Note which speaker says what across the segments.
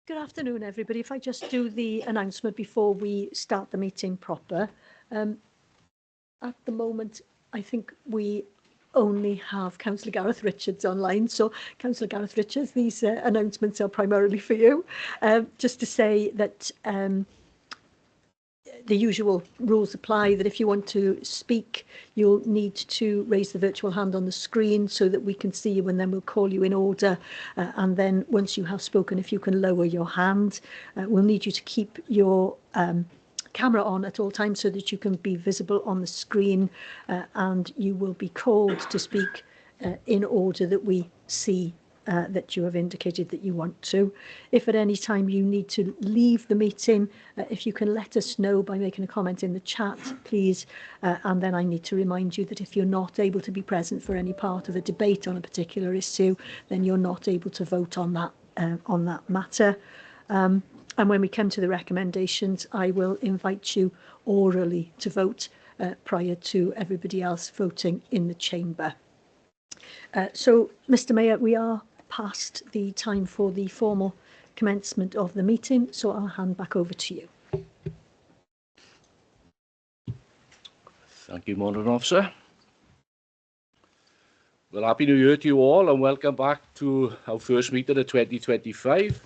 Speaker 1: Good afternoon, everybody. If I just do the announcement before we start the meeting proper. At the moment, I think we only have Councillor Gareth Richards online. So, Councillor Gareth Richards, these announcements are primarily for you. Just to say that the usual rules apply, that if you want to speak, you'll need to raise the virtual hand on the screen so that we can see you, and then we'll call you in order. And then once you have spoken, if you can lower your hand, we'll need you to keep your camera on at all times so that you can be visible on the screen, and you will be called to speak in order that we see that you have indicated that you want to. If at any time you need to leave the meeting, if you can let us know by making a comment in the chat, please. And then I need to remind you that if you're not able to be present for any part of a debate on a particular issue, then you're not able to vote on that matter. And when we come to the recommendations, I will invite you orally to vote prior to everybody else voting in the chamber. So, Mr Mayor, we are past the time for the formal commencement of the meeting, so I'll hand back over to you.
Speaker 2: Thank you, Morning Officer. Well, Happy New Year to you all, and welcome back to our first meeting of 2025.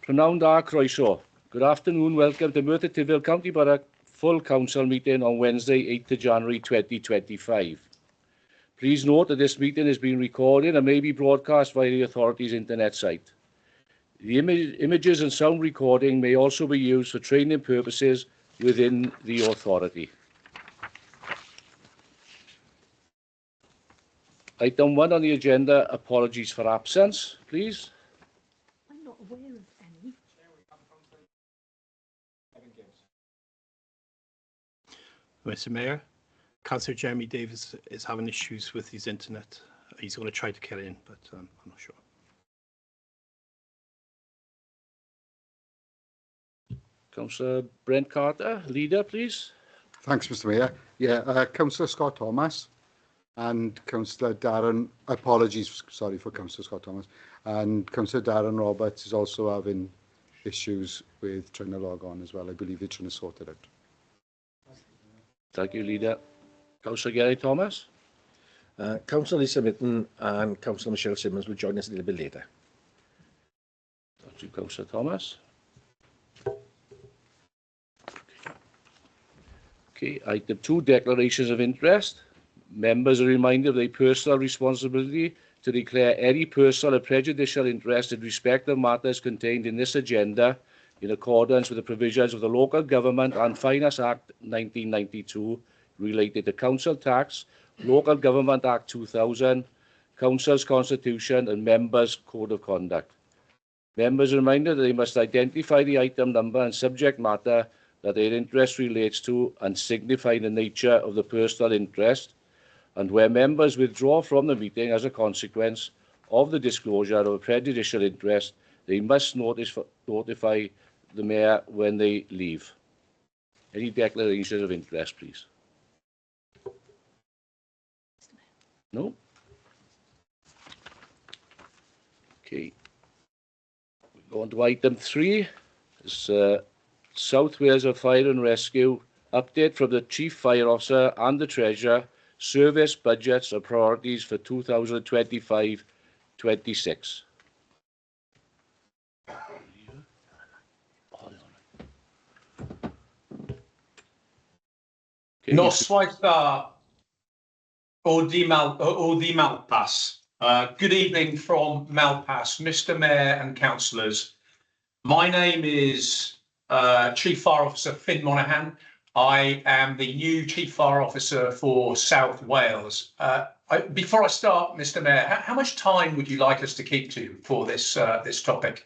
Speaker 2: Prynawn da croeso. Good afternoon, welcome to Merthyr Tydfil County Borough Full Council meeting on Wednesday, 8th of January 2025. Please note that this meeting is being recorded and may be broadcast via the authority's internet site. The images and sound recording may also be used for training purposes within the authority. Item 1 on the agenda, apologies for absence, please.
Speaker 1: I'm not aware of any.
Speaker 3: Mr Mayor, Councillor Jeremy Davis is having issues with his internet. He's going to try to get in, but I'm not sure.
Speaker 2: Councillor Brent Carter, leader, please.
Speaker 4: Thanks, Mr Mayor. Yeah, Councillor Scott Thomas and Councillor Darren, apologies, sorry for Councillor Scott Thomas, and Councillor Darren Roberts is also having issues with trying to log on as well. I believe they're trying to sort it out.
Speaker 2: Thank you, leader. Councillor Gary Thomas.
Speaker 5: Councillor Lisa Mitten and Councillor Michelle Simmons will join us a little bit later.
Speaker 2: Thank you, Councillor Thomas. Okay, item 2, declarations of interest. Members are reminded of their personal responsibility to declare any personal or prejudicial interest in respect of matters contained in this agenda in accordance with the provisions of the Local Government and Finance Act 1992 related to Council Tax, Local Government Act 2000, Council's Constitution and Members' Code of Conduct. Members are reminded that they must identify the item number and subject matter that their interest relates to and signify the nature of the personal interest, and where members withdraw from the meeting as a consequence of the disclosure of a prejudicial interest, they must notify the Mayor when they leave. Any declarations of interest, please? No? Okay. We go on to item 3. It's South Wales Fire and Rescue update from the Chief Fire Officer and the Treasurer, service budgets and priorities for 2025-26.
Speaker 6: Noswaith dda o di Malpas. Good evening from Malpas, Mr Mayor and Councillors. My name is Chief Fire Officer Finn Monaghan. I am the new Chief Fire Officer for South Wales. Before I start, Mr Mayor, how much time would you like us to keep to for this topic?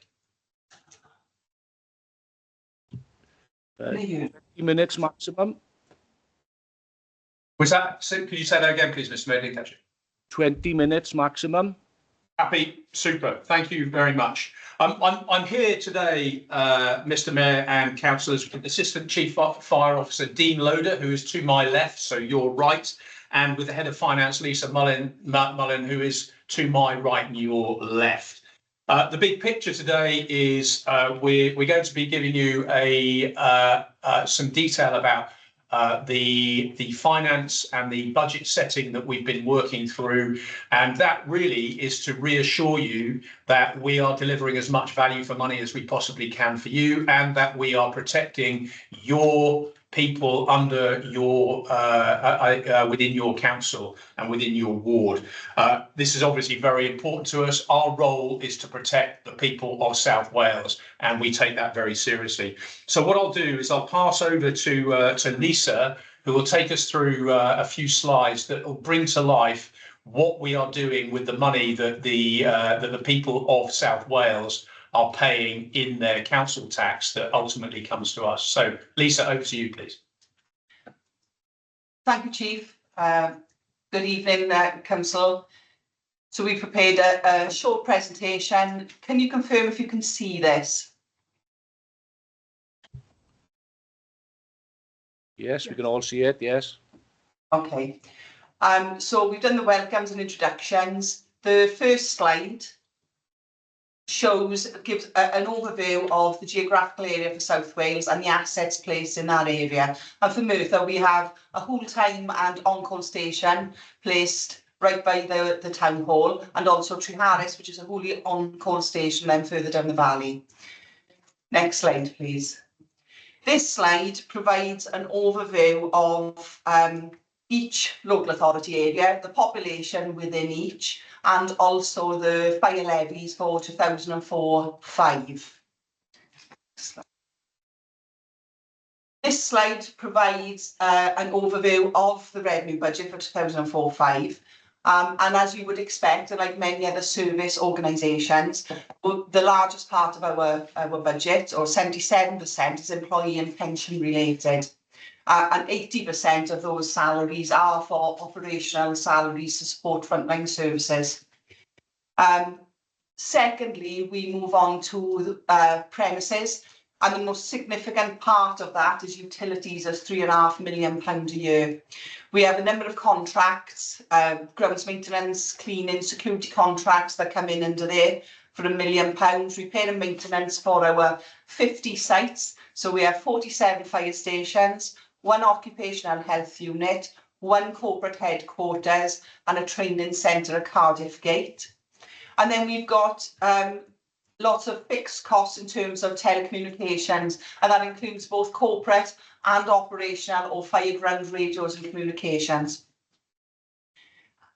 Speaker 2: 20 minutes maximum.
Speaker 6: Was that? Could you say that again, please, Mr Mayor? I didn't catch it.
Speaker 2: 20 minutes maximum.
Speaker 6: Happy, super. Thank you very much. I'm here today, Mr Mayor and Councillors, with Assistant Chief Fire Officer Dean Loader, who is to my left, so your right, and with the Head of Finance, Lisa Mullin, who is to my right and your left. The big picture today is we're going to be giving you some detail about the finance and the budget setting that we've been working through, and that really is to reassure you that we are delivering as much value for money as we possibly can for you, and that we are protecting your people under your within your council and within your ward. This is obviously very important to us. Our role is to protect the people of South Wales, and we take that very seriously. So what I'll do is I'll pass over to Lisa, who will take us through a few slides that will bring to life what we are doing with the money that the people of South Wales are paying in their council tax that ultimately comes to us. So, Lisa, over to you, please.
Speaker 7: Thank you, Chief. Good evening, Council. So we've prepared a short presentation. Can you confirm if you can see this?
Speaker 2: Yes, we can all see it, yes.
Speaker 7: Okay. So we've done the welcomes and introductions. The first slide gives an overview of the geographical area for South Wales and the assets placed in that area. And for Merthyr, we have a whole-time and on-call station placed right by the town hall, and also Treharris, which is a wholly on-call station then further down the valley. Next slide, please. This slide provides an overview of each local authority area, the population within each, and also the fire levies for 2004-5. This slide provides an overview of the revenue budget for 2004-5. And as you would expect, like many other service organisations, the largest part of our budget, or 77%, is employee and pension related. And 80% of those salaries are for operational salaries to support frontline services. Secondly, we move on to premises, and the most significant part of that is utilities of £3.5 million a year. We have a number of contracts, grounds maintenance, cleaning, security contracts that come in under there for £1 million, repair and maintenance for our 50 sites. So we have 47 fire stations, 1 occupational health unit, 1 corporate headquarters, and a training centre at Cardiff Gate. And then we've got lots of fixed costs in terms of telecommunications, and that includes both corporate and operational or fireground radios and communications.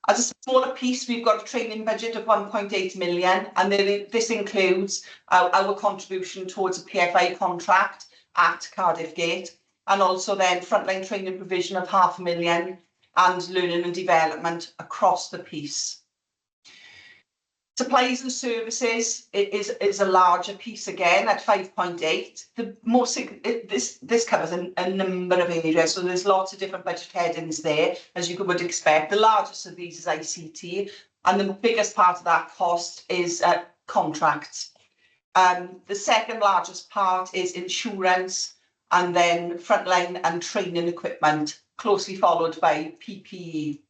Speaker 7: As a smaller piece, we've got a training budget of 1.8 million, and this includes our contribution towards a PFI contract at Cardiff Gate, and also then frontline training provision of £500,000 and learning and development across the piece. Supplies and services is a larger piece again at 5.8. The most this covers a number of areas, so there's lots of different budget headings there, as you would expect. The largest of these is ICT, and the biggest part of that cost is contracts. The second largest part is insurance, and then frontline and training equipment, closely followed by PPE.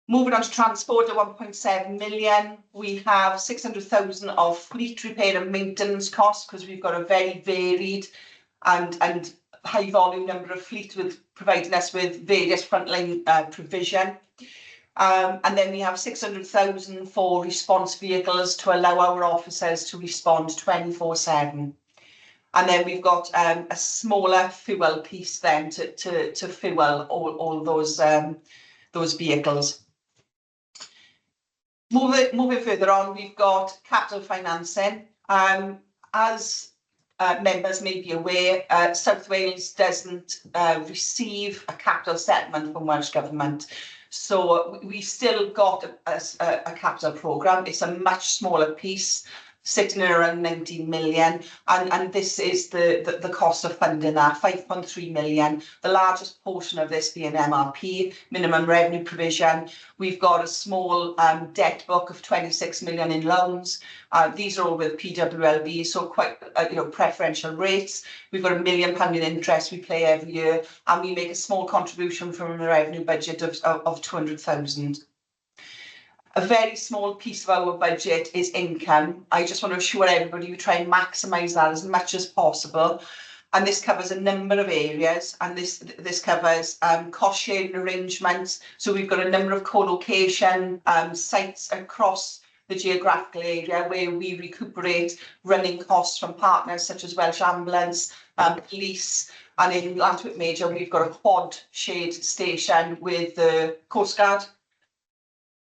Speaker 7: Moving on to transport at 1.7 million, we have 600,000 of fleet repair and maintenance costs, because we've got a very varied and high volume number of fleet providing us with various frontline provision. And then we have 600,000 for response vehicles to allow our officers to respond 24/7. And then we've got a smaller fuel piece then to fuel all those vehicles. Moving further on, we've got capital financing. As members may be aware, South Wales doesn't receive a capital settlement from Welsh Government. So we've still got a capital programme. It's a much smaller piece, sitting at around 19 million, and this is the cost of funding that, 5.3 million, the largest portion of this being MRP, minimum revenue provision. We've got a small debt book of 26 million in loans. These are all with PWLB, so quite preferential rates. We've got £1 million in interest we pay every year, and we make a small contribution from a revenue budget of 200,000. A very small piece of our budget is income. I just want to assure everybody we try and maximise that as much as possible. And this covers a number of areas, and this covers cost sharing arrangements. So we've got a number of co-location sites across the geographical area where we recuperate running costs from partners such as Welsh Ambulance, police, and in Llantwit Major we've got a quad shared station with the Coast Guard.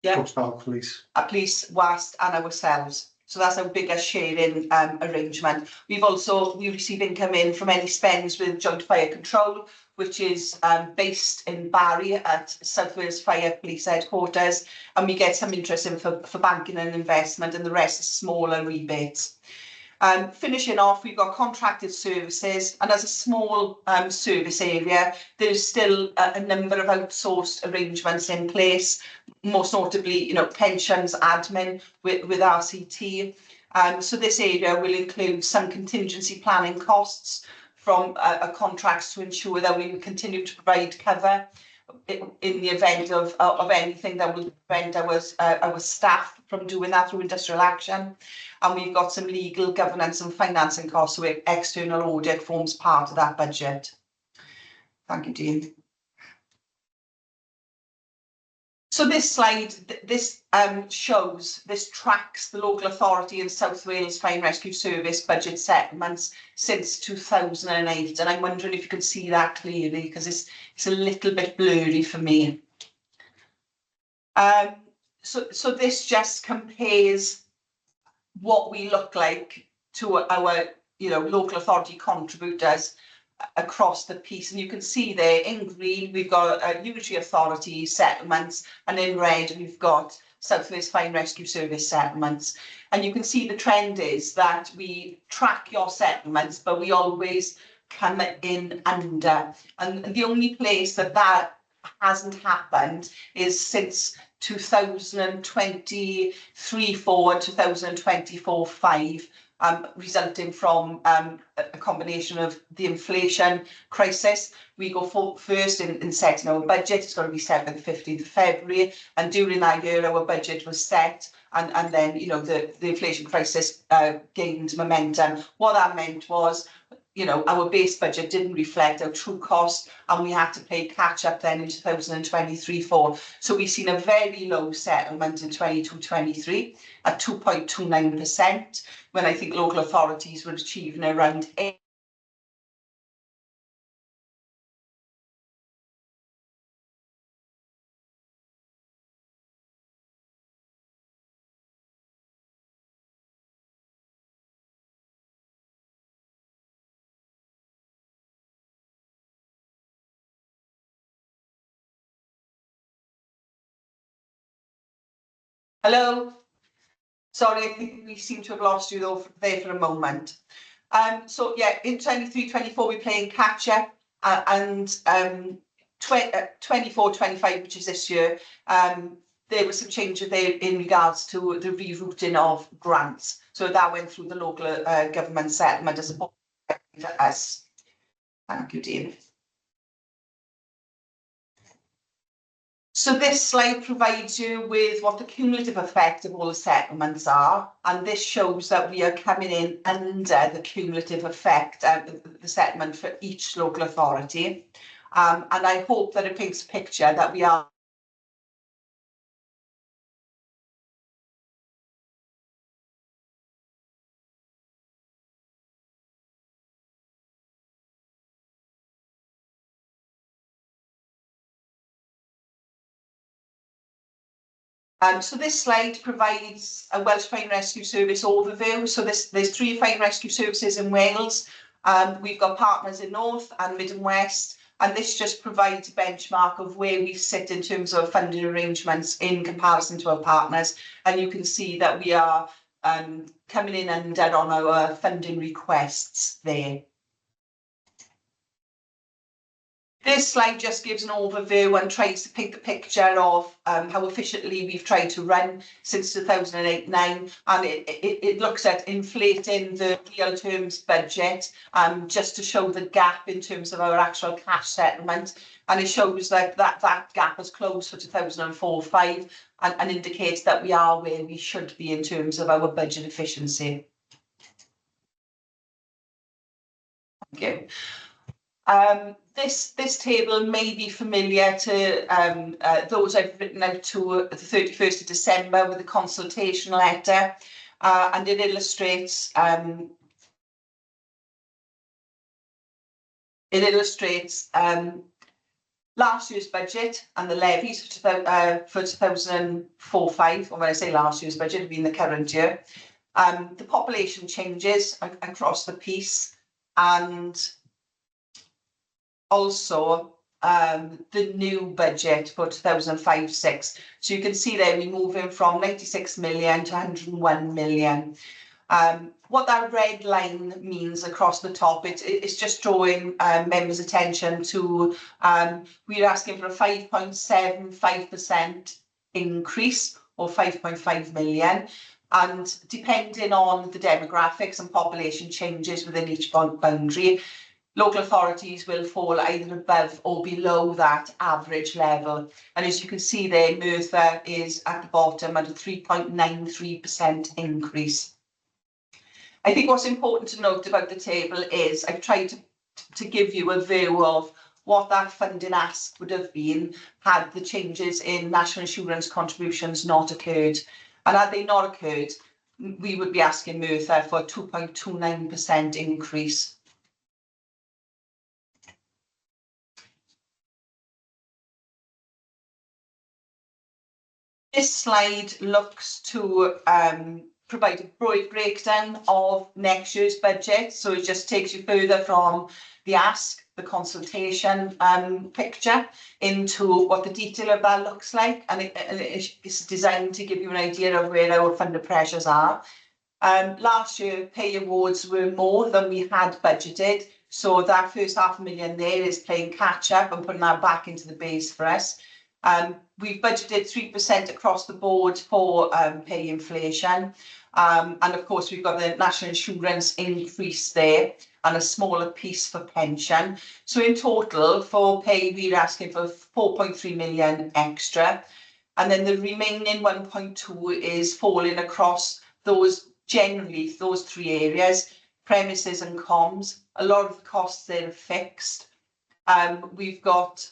Speaker 7: Yeah.
Speaker 8: Coast Guard Police.
Speaker 7: Police, WAST and ourselves. So that's our biggest sharing arrangement. We receive income in from any spends with Joint Fire Control, which is based in Barry at South Wales Fire Police Headquarters, and we get some interest in for banking and investment, and the rest is smaller rebates. Finishing off, we've got contracted services, and as a small service area, there's still a number of outsourced arrangements in place, most notably, pensions, admin with RCT. So this area will include some contingency planning costs from contracts to ensure that we continue to provide cover in the event of anything that will prevent our staff from doing that through industrial action. And we've got some legal, governance and financing costs, so external audit forms part of that budget. Thank you, Dean. So this slide, this tracks the local authority and South Wales Fire and Rescue Service budget settlements since 2008. And I'm wondering if you can see that clearly, because it's a little bit blurry for me. So this just compares what we look like to our local authority contributors across the piece, and you can see there in green we've got unitary authority settlements, and in red we've got South Wales Fire and Rescue Service settlements. And you can see the trend is that we track your settlements, but we always come in under, and the only place that hasn't happened is since 2023-4 and 2024-5, resulting from a combination of the inflation crisis. We go first in setting our budget. It's going to be set by the 15th of February, and during that year our budget was set, and then the inflation crisis gained momentum. What that meant was our base budget didn't reflect our true cost, and we had to play catch up then in 2023-4. So we've seen a very low settlement in 22-23 at 2.29%, when I think local authorities were achieving around 8%. Hello? Sorry, I think we seem to have lost you though there for a moment. So yeah, in 23-24 we're playing catch up, and 24-25, which is this year, there was some changes there in regards to the rerouting of grants. So that went through the local government settlement as opposed to us. Thank you, Dean. So this slide provides you with what the cumulative effect of all the settlements are, and this shows that we are coming in under the cumulative effect of the settlement for each local authority. And I hope that it paints a picture that we are so this slide provides a Welsh Fire and Rescue Service overview. So there's 3 fire and rescue services in Wales. We've got partners in North and Mid and West, and this just provides a benchmark of where we sit in terms of funding arrangements in comparison to our partners. And you can see that we are coming in under on our funding requests there. This slide just gives an overview and tries to paint the picture of how efficiently we've tried to run since 2008-9, and it looks at inflating the real terms budget just to show the gap in terms of our actual cash settlement, and it shows that that gap has closed for 2004-5, and indicates that we are where we should be in terms of our budget efficiency. Thank you. This table may be familiar to those I've written out to the 31st of December with the consultation letter, and it illustrates last year's budget and the levies for 2004-05, or when I say last year's budget, it'll be in the current year. The population changes across the piece, and also the new budget for 2005-06. So you can see there we're moving from 96 million to 101 million. What that red line means across the top, it's just drawing members' attention to we're asking for a 5.75% increase, or 5.5 million. And depending on the demographics and population changes within each boundary, local authorities will fall either above or below that average level. And as you can see there, Merthyr is at the bottom at a 3.93% increase. I think what's important to note about the table is I've tried to give you a view of what that funding ask would have been had the changes in national insurance contributions not occurred. And had they not occurred, we would be asking Merthyr for a 2.29% increase. This slide looks to provide a breakdown of next year's budget. So it just takes you further from the ask, the consultation picture, into what the detail of that looks like. And it's designed to give you an idea of where our funded pressures are. Last year, pay awards were more than we had budgeted. So that first $500,000 there is playing catch up and putting that back into the base for us. We've budgeted 3% across the board for pay inflation. And of course, we've got the national insurance increase there and a smaller piece for pension. So in total, for pay, we're asking for 4.3 million extra. And then the remaining 1.2 is falling across generally those three areas: premises and comms. A lot of the costs there are fixed. We've got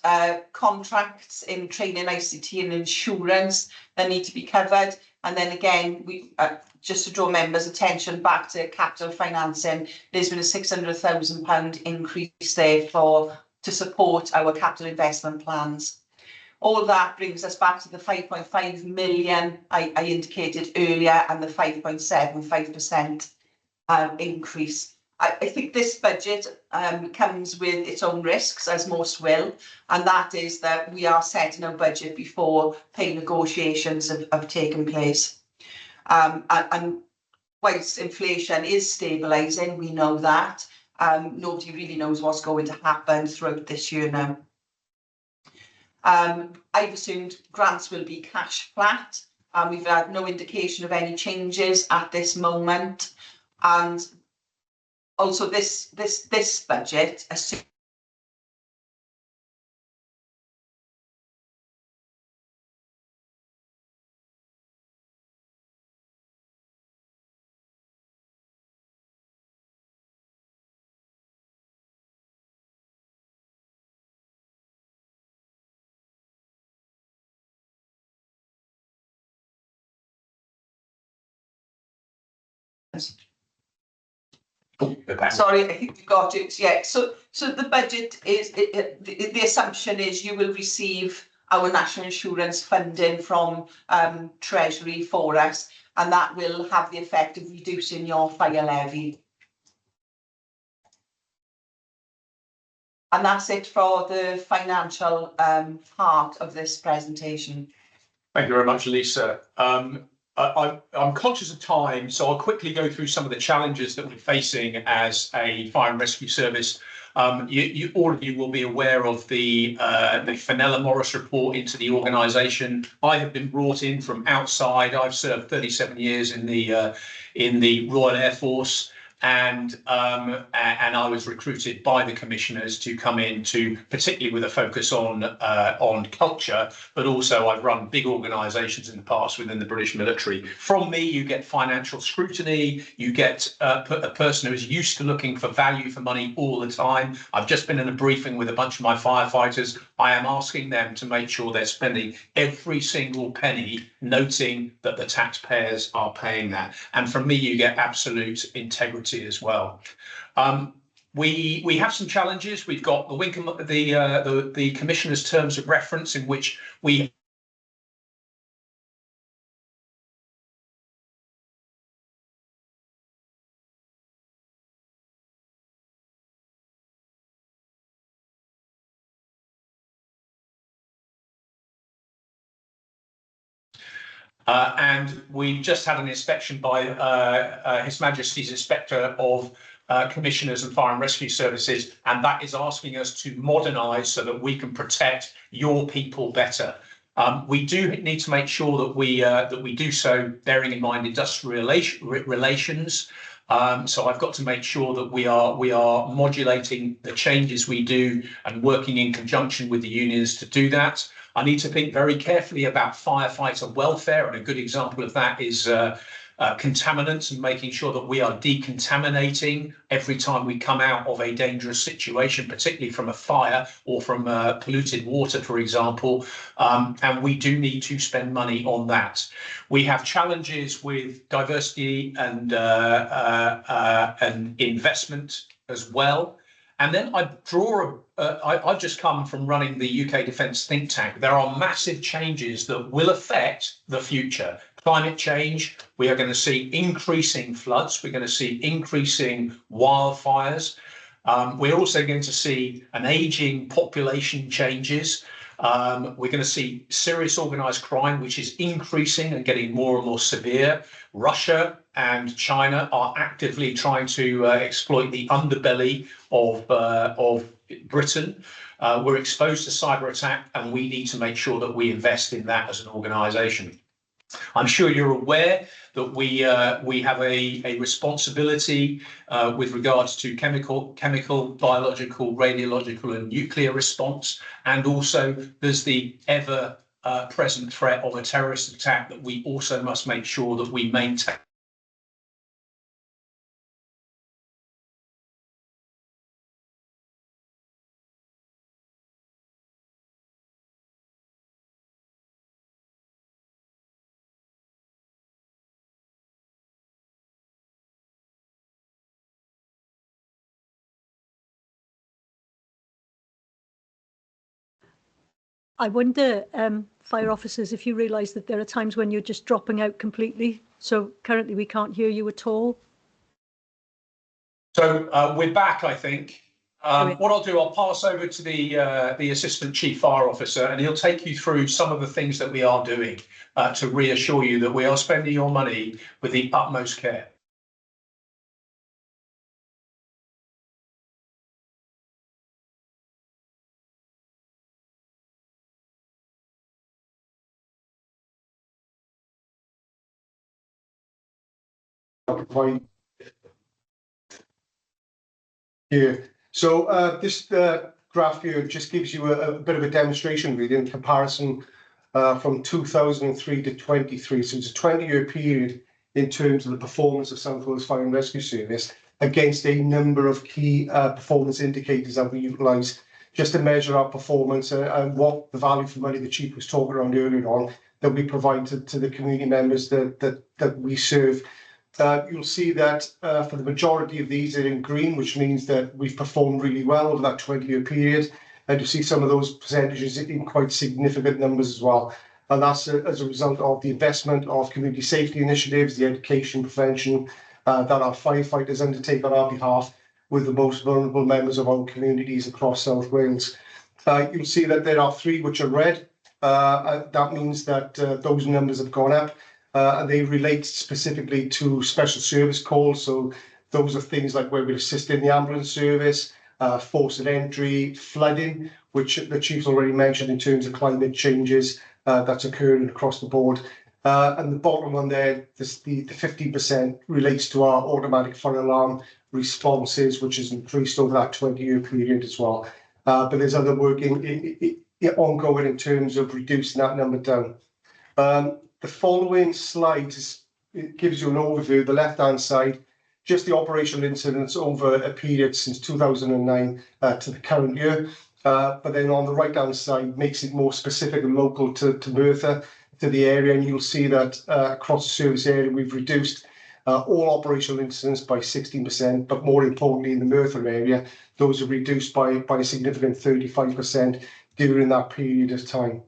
Speaker 7: contracts in training, ICT and insurance that need to be covered. And then again, we just to draw members' attention back to capital financing, there's been a £600,000 increase there to support our capital investment plans. All that brings us back to the 5.5 million I indicated earlier, and the 5.75% increase. I think this budget comes with its own risks, as most will, and that is that we are setting a budget before pay negotiations have taken place. And whilst inflation is stabilising, we know that. Nobody really knows what's going to happen throughout this year now. I've assumed grants will be cash flat, and we've had no indication of any changes at this moment. And also, this budget assumes Sorry, I think we got it. Yeah. So the budget is the assumption is you will receive our national insurance funding from Treasury for us, and that will have the effect of reducing your fire levy. And that's it for the financial part of this presentation.
Speaker 6: Thank you very much, Lisa. I'm conscious of time, so I'll quickly go through some of the challenges that we're facing as a fire and rescue service. All of you will be aware of the Fenella Morris report into the organisation. I have been brought in from outside. I've served 37 years in the Royal Air Force, and I was recruited by the commissioners to come in to, particularly with a focus on culture, but also I've run big organisations in the past within the British military. From me, you get financial scrutiny, you get a person who is used to looking for value for money all the time. I've just been in a briefing with a bunch of my firefighters. I am asking them to make sure they're spending every single penny, noting that the taxpayers are paying that. And from me, you get absolute integrity as well. We have some challenges. We've got the Commissioner's terms of reference, in which we and we just had an inspection by His Majesty's Inspector of Commissioners and Fire and Rescue Services, and that is asking us to modernise so that we can protect your people better. We do need to make sure that we do so bearing in mind industrial relations. So I've got to make sure that we are modulating the changes we do and working in conjunction with the unions to do that. I need to think very carefully about firefighter welfare, and a good example of that is contaminants, and making sure that we are decontaminating every time we come out of a dangerous situation, particularly from a fire or from polluted water, for example. And we do need to spend money on that. We have challenges with diversity and investment as well. And then I've just come from running the UK Defence think tank. There are massive changes that will affect the future. Climate change, we are going to see increasing floods. We're going to see increasing wildfires. We're also going to see an ageing population changes. We're going to see serious organised crime, which is increasing and getting more and more severe. Russia and China are actively trying to exploit the underbelly of Britain. We're exposed to cyber attack, and we need to make sure that we invest in that as an organisation. I'm sure you're aware that we have a responsibility with regards to chemical, biological, radiological and nuclear response. And also there's the ever present threat of a terrorist attack that we also must make sure that we maintain.
Speaker 1: I wonder, fire officers, if you realise that there are times when you're just dropping out completely. So currently we can't hear you at all.
Speaker 6: So we're back, I think. What I'll do, I'll pass over to the Assistant Chief Fire Officer, and he'll take you through some of the things that we are doing to reassure you that we are spending your money with the utmost care.
Speaker 8: Here. So this graph here just gives you a bit of a demonstration really in comparison from 2003 to 23. So it's a 20-year period in terms of the performance of South Wales Fire and Rescue Service against a number of key performance indicators that we utilise just to measure our performance and what the value for money the Chief was talking around earlier on that we provide to the community members that we serve. You'll see that for the majority of these are in green, which means that we've performed really well over that 20-year period. And you see some of those percentages in quite significant numbers as well. And that's as a result of the investment of community safety initiatives, the education, prevention that our firefighters undertake on our behalf with the most vulnerable members of our communities across South Wales. You'll see that there are 3 which are red. That means that those numbers have gone up. And they relate specifically to special service calls. So those are things like where we assist in the ambulance service, force of entry, flooding, which the Chief's already mentioned in terms of climate changes that's occurring across the board. And the bottom one there, the 15% relates to our automatic fire alarm responses, which has increased over that 20-year period as well. But there's other work ongoing in terms of reducing that number down. The following slide it gives you an overview. The left-hand side, just the operational incidents over a period since 2009 to the current year. But then on the right-hand side, makes it more specific and local to Merthyr, to the area, and you'll see that across the service area, we've reduced all operational incidents by 16%, but more importantly, in the Merthyr area, those are reduced by a significant 35% during that period of time.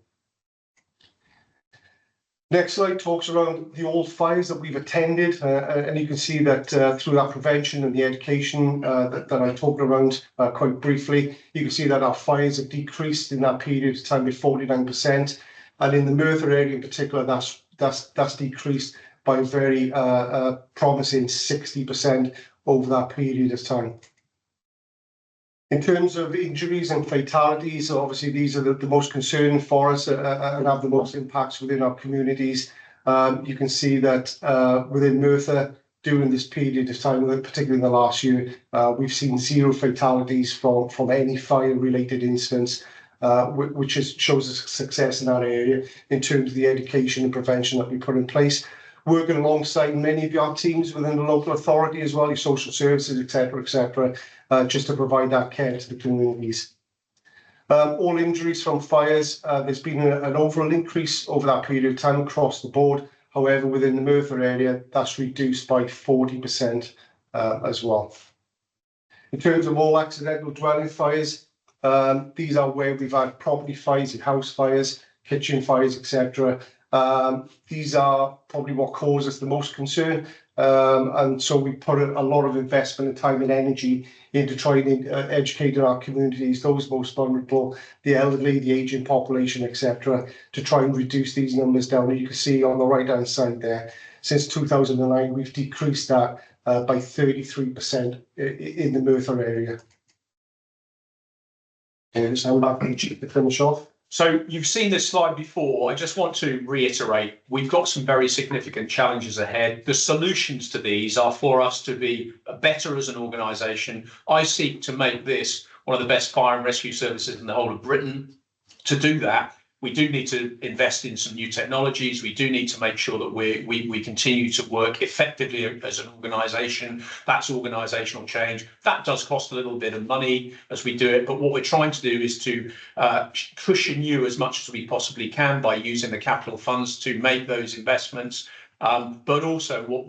Speaker 8: Next slide talks around the old fires that we've attended, and you can see that through that prevention and the education that I talked around quite briefly, you can see that our fires have decreased in that period of time by 49%, and in the Merthyr area in particular, that's decreased by a very promising 60% over that period of time. In terms of injuries and fatalities, obviously these are the most concerning for us and have the most impacts within our communities. You can see that within Merthyr, during this period of time, particularly in the last year, we've seen 0 fatalities from any fire-related incidents, which shows us success in that area in terms of the education and prevention that we put in place. Working alongside many of your teams within the local authority as well, your social services, etc., just to provide that care to the communities. All injuries from fires, there's been an overall increase over that period of time across the board. However, within the Merthyr area, that's reduced by 40% as well. In terms of all accidental dwelling fires, these are where we've had property fires, house fires, kitchen fires, etc. These are probably what cause us the most concern, and so we put a lot of investment and time and energy into trying to educate our communities, those most vulnerable, the elderly, the ageing population, etc., to try and reduce these numbers down. And you can see on the right-hand side there, since 2009, we've decreased that by 33% in the Merthyr area. And so I'm back to finish off.
Speaker 6: So you've seen this slide before. I just want to reiterate, we've got some very significant challenges ahead. The solutions to these are for us to be better as an organisation. I seek to make this one of the best fire and rescue services in the whole of Britain. To do that, we do need to invest in some new technologies. We do need to make sure that we continue to work effectively as an organisation. That's organisational change. That does cost a little bit of money as we do it, but what we're trying to do is to cushion you as much as we possibly can by using the capital funds to make those investments. But also what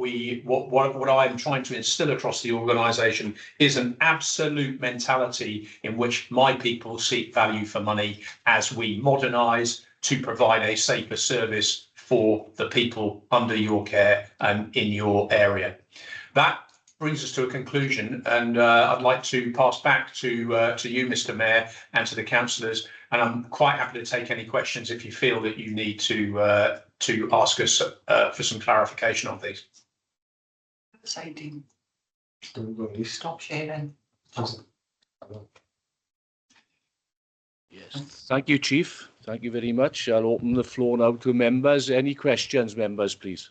Speaker 6: I'm trying to instill across the organisation is an absolute mentality in which my people seek value for money as we modernise to provide a safer service for the people under your care and in your area. That brings us to a conclusion, and I'd like to pass back to you, Mr. Mayor, and to the councillors. And I'm quite happy to take any questions if you feel that you need to ask us for some clarification on these.
Speaker 7: Exciting. Stop sharing.
Speaker 2: Yes. Thank you, Chief. Thank you very much. I'll open the floor now to members. Any questions, members, please?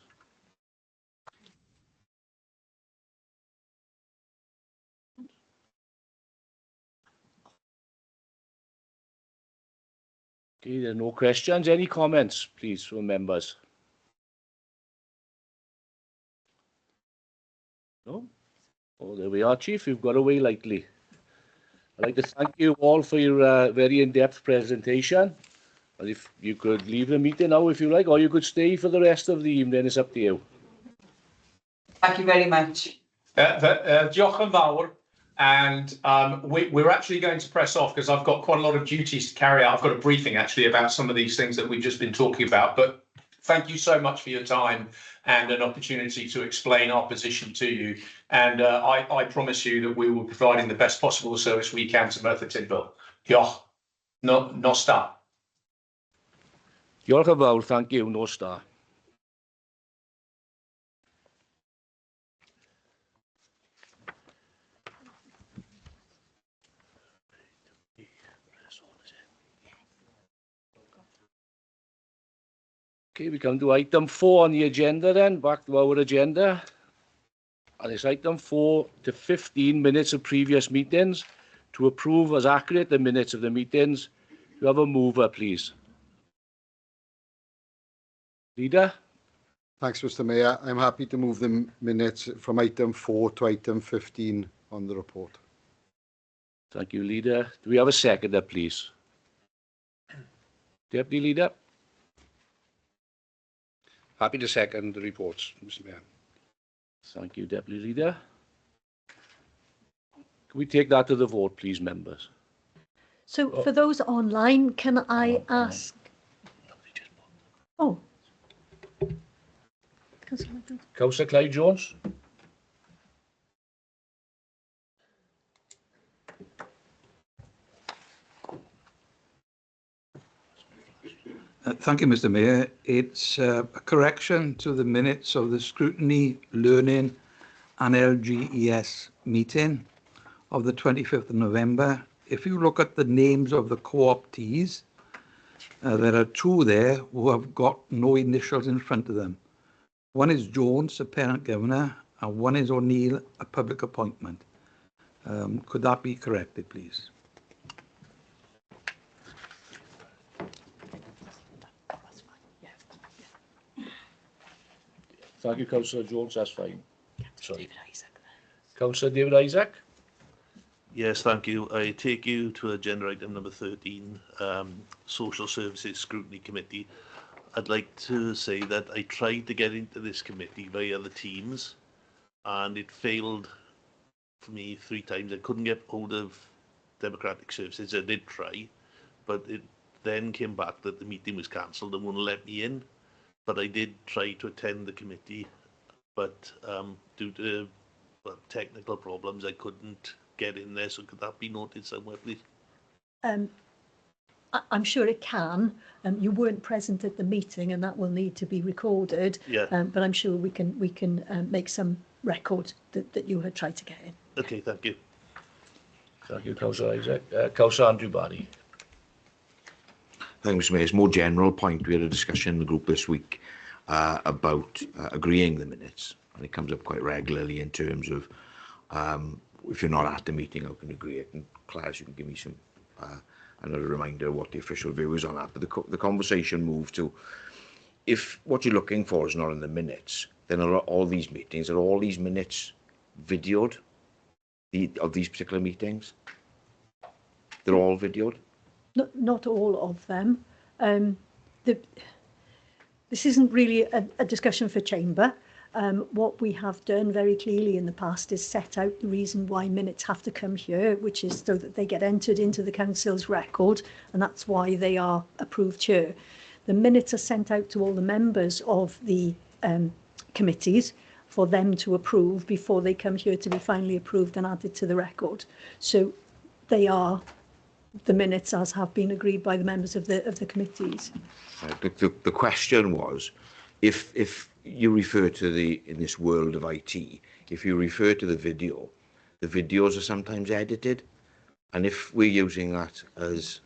Speaker 2: Okay, there are no questions. Any comments, please, from members? No? Oh, there we are, Chief. You've got away lightly. I'd like to thank you all for your very in-depth presentation. And if you could leave the meeting now, if you like, or you could stay for the rest of the evening, it's up to you.
Speaker 7: Thank you very much.
Speaker 6: Diolch yn fawr. And we're actually going to press off because I've got quite a lot of duties to carry out. I've got a briefing actually about some of these things that we've just been talking about. But thank you so much for your time and an opportunity to explain our position to you. And I promise you that we will be providing the best possible service we can to Merthyr Tydfil. Diolch. Nos da.
Speaker 2: Diolch yn fawr. Thank you. Nos da. Okay, we come to item 4 on the agenda then, back to our agenda. And it's item 4 to 15 minutes of previous meetings to approve as accurate the minutes of the meetings. Do you have a mover, please? Leader?
Speaker 4: Thanks, Mr Mayor. I'm happy to move the minutes from item 4 to item 15 on the report.
Speaker 2: Thank you, Leader. Do we have a seconder, please? Deputy Leader?
Speaker 9: Happy to second the reports, Mr Mayor.
Speaker 2: Thank you, Deputy Leader. Can we take that to the vote, please, members?
Speaker 1: So for those online, can I ask? Oh.
Speaker 2: Councillor Clive Jones?
Speaker 10: Thank you, Mr Mayor. It's a correction to the minutes of the Scrutiny, Learning and LGES meeting of the 25th of November. If you look at the names of the co-optees, there are two there who have got no initials in front of them. One is Jones, a parent governor, and one is O'Neill, a public appointment. Could that be corrected, please?
Speaker 2: Thank you, Councillor Jones. That's fine. Sorry. Councillor David Isaac?
Speaker 11: Yes, thank you. I take you to agenda item number 13, Social Services Scrutiny Committee. I'd like to say that I tried to get into this committee via the Teams, and it failed for me 3 times. I couldn't get hold of Democratic Services. I did try, but it then came back that the meeting was cancelled and wouldn't let me in. But I did try to attend the committee, but due to technical problems, I couldn't get in there. So could that be noted somewhere, please?
Speaker 1: I'm sure it can. You weren't present at the meeting, and that will need to be recorded.
Speaker 11: Yeah.
Speaker 1: But I'm sure we can make some record that you had tried to get in.
Speaker 11: Okay, thank you.
Speaker 2: Thank you, Councillor Isaac. Councillor Andrew Barry?
Speaker 12: Thank you, Mr Mayor. It's a more general point. We had a discussion in the group this week about agreeing the minutes, and it comes up quite regularly in terms of if you're not at the meeting, how can you agree it? And Claire, you can give me some another reminder of what the official view is on that. But the conversation moved to, if what you're looking for is not in the minutes, then are all these meetings, are all these minutes videoed of these particular meetings? They're all videoed?
Speaker 1: Not all of them. This isn't really a discussion for Chamber. What we have done very clearly in the past is set out the reason why minutes have to come here, which is so that they get entered into the Council's record, and that's why they are approved here. The minutes are sent out to all the members of the committees for them to approve before they come here to be finally approved and added to the record. So they are the minutes as have been agreed by the members of the committees.
Speaker 12: The question was, if you refer to in this world of IT, if you refer to the videos are sometimes edited, and if we're using that as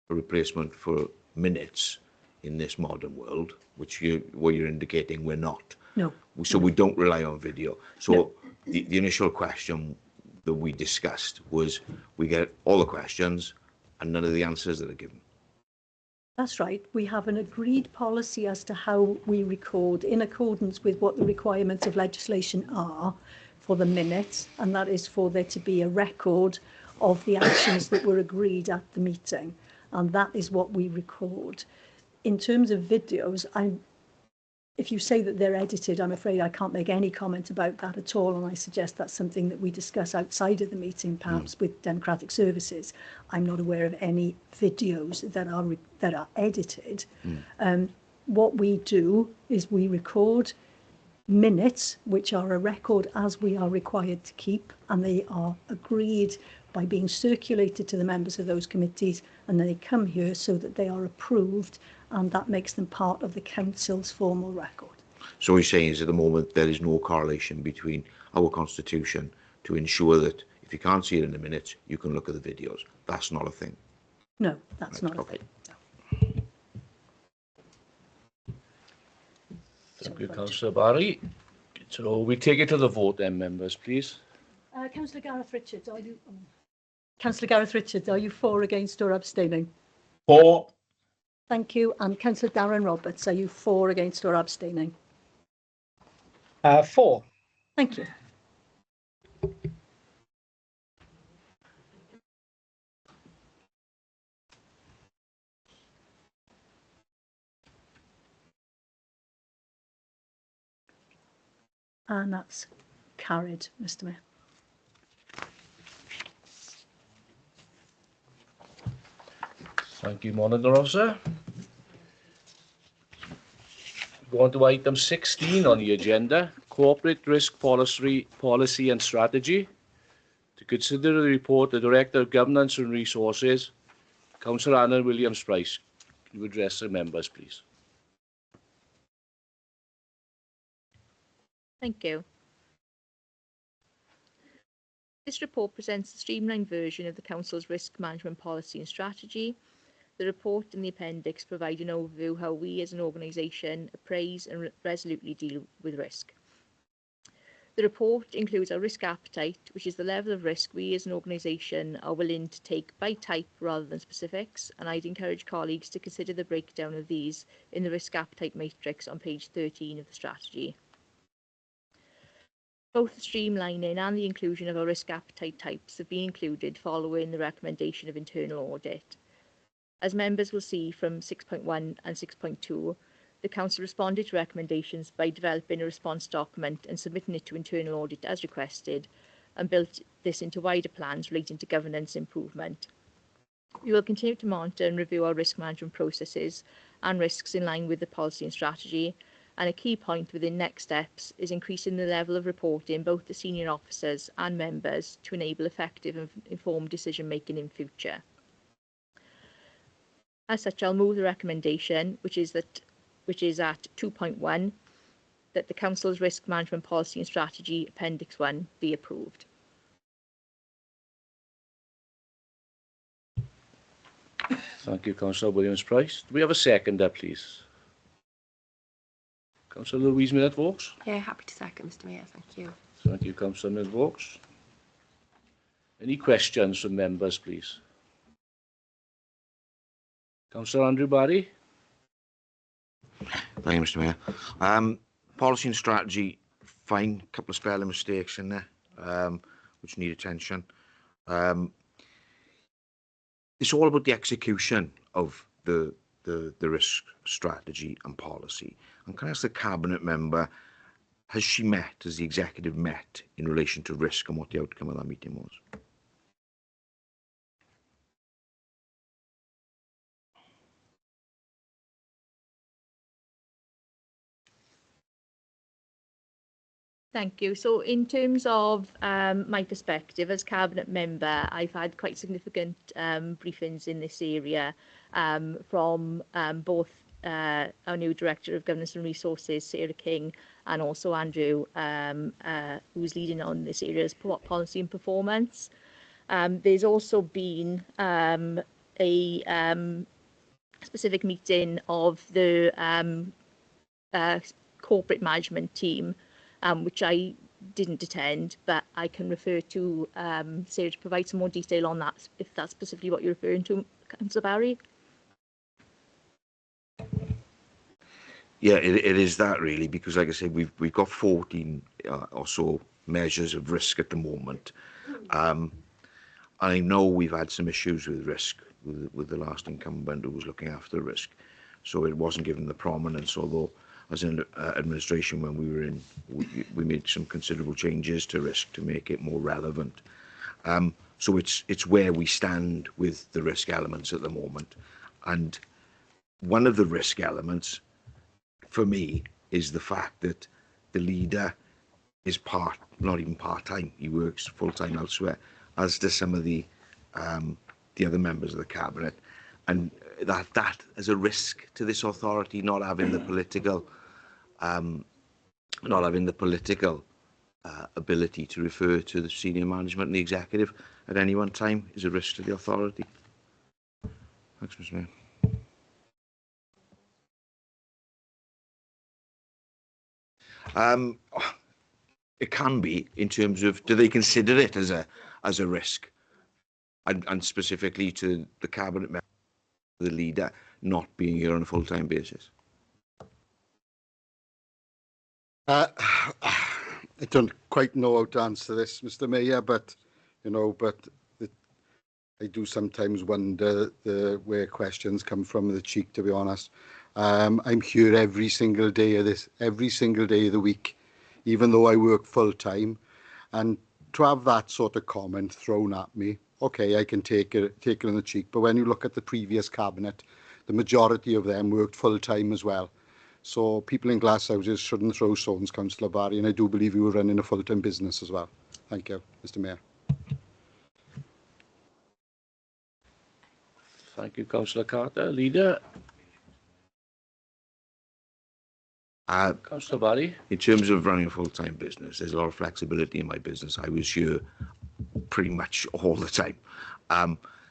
Speaker 12: a replacement for minutes in this modern world, which you're indicating we're not.
Speaker 1: No.
Speaker 12: So we don't rely on video. So no. The initial question that we discussed was we get all the questions and none of the answers that are given.
Speaker 1: That's right. We have an agreed policy as to how we record in accordance with what the requirements of legislation are for the minutes, and that is for there to be a record of the actions that were agreed at the meeting, and that is what we record. In terms of videos, if you say that they're edited, I'm afraid I can't make any comment about that at all, and I suggest that's something that we discuss outside of the meeting, perhaps with Democratic Services. I'm not aware of any videos that are edited. What we do is we record minutes, which are a record as we are required to keep, and they are agreed by being circulated to the members of those committees, and they come here so that they are approved, and that makes them part of the Council's formal record.
Speaker 12: So what you're saying is at the moment there is no correlation between our constitution to ensure that if you can't see it in the minutes, you can look at the videos. That's not a thing.
Speaker 1: No, that's not a thing. No.
Speaker 2: Thank you, Councillor Barry. So we take it to the vote then, members, please.
Speaker 1: Councillor Gareth Richards, Councillor Gareth Richards, are you for, against or abstaining?
Speaker 6: For.
Speaker 1: Thank you. And Councillor Darren Roberts, are you for, against or abstaining?
Speaker 13: For.
Speaker 1: Thank you. And that's carried, Mr. Mayor.
Speaker 2: Thank you, Monitor Officer. Go on to item 16 on the agenda, Corporate Risk Policy and Strategy. To consider the report, the Director of Governance and Resources, Councillor Anna Williams-Price. Can you address the members, please?
Speaker 14: Thank you. This report presents a streamlined version of the Council's risk management policy and strategy. The report and the appendix provide an overview how we as an organisation appraise and resolutely deal with risk. The report includes our risk appetite, which is the level of risk we as an organisation are willing to take by type rather than specifics, and I'd encourage colleagues to consider the breakdown of these in the risk appetite matrix on page 13 of the strategy. Both the streamlining and the inclusion of our risk appetite types have been included following the recommendation of internal audit. As members will see from 6.1 and 6.2, the Council responded to recommendations by developing a response document and submitting it to internal audit as requested, and built this into wider plans relating to governance improvement. We will continue to monitor and review our risk management processes and risks in line with the policy and strategy, and a key point within next steps is increasing the level of reporting both to senior officers and members to enable effective and informed decision making in future. As such, I'll move the recommendation, which is at 2.1, that the Council's Risk Management Policy and Strategy Appendix 1 be approved.
Speaker 2: Thank you, Councillor Williams-Price. Do we have a seconder, please? Councillor Louise Millett-Vaux.
Speaker 15: Yeah, happy to second, Mr. Mayor. Thank you.
Speaker 2: Thank you, Councillor Millett-Vaux. Any questions from members, please? Councillor Andrew Barry.
Speaker 12: Thank you, Mr. Mayor. Policy and strategy, fine. A couple of spelling mistakes in there, which need attention. It's all about the execution of the risk strategy and policy. And can I ask the Cabinet member, has the executive met in relation to risk and what the outcome of that meeting was?
Speaker 14: Thank you. So in terms of my perspective as Cabinet member, I've had quite significant briefings in this area from both our new Director of Governance and Resources, Sarah King, and also Andrew, who's leading on this area's policy and performance. There's also been a specific meeting of the corporate management team, which I didn't attend, but I can refer to Sarah to provide some more detail on that, if that's specifically what you're referring to, Councillor Barry.
Speaker 12: Yeah, it is that really, because like I say, we've got 14 or so measures of risk at the moment. I know we've had some issues with risk with the last incumbent who was looking after risk, so it wasn't given the prominence, although as an administration when we were in, we made some considerable changes to risk to make it more relevant. So it's where we stand with the risk elements at the moment. And one of the risk elements for me is the fact that the leader is not even part-time, he works full-time elsewhere, as do some of the other members of the Cabinet. And that as a risk to this authority, not having the political ability to refer to the senior management and the executive at any one time is a risk to the authority. Thanks, Mr. Mayor. It can be, in terms of, do they consider it as a risk, and specifically to the cabinet member, the leader, not being here on a full-time basis?
Speaker 4: I don't quite know how to answer this, Mr. Mayor, but I do sometimes wonder where questions come from, the cheek, to be honest. I'm here every single day of the week, even though I work full time, and to have that sort of comment thrown at me, okay, I can take it in the cheek. But when you look at the previous cabinet, the majority of them worked full time as well. So people in glass houses shouldn't throw stones, Councillor Barry, and I do believe you were running a full-time business as well. Thank you, Mr. Mayor.
Speaker 2: Thank you, Councillor Carter. Leader? Councillor Barry?
Speaker 12: In terms of running a full-time business, there's a lot of flexibility in my business. I was here pretty much all the time.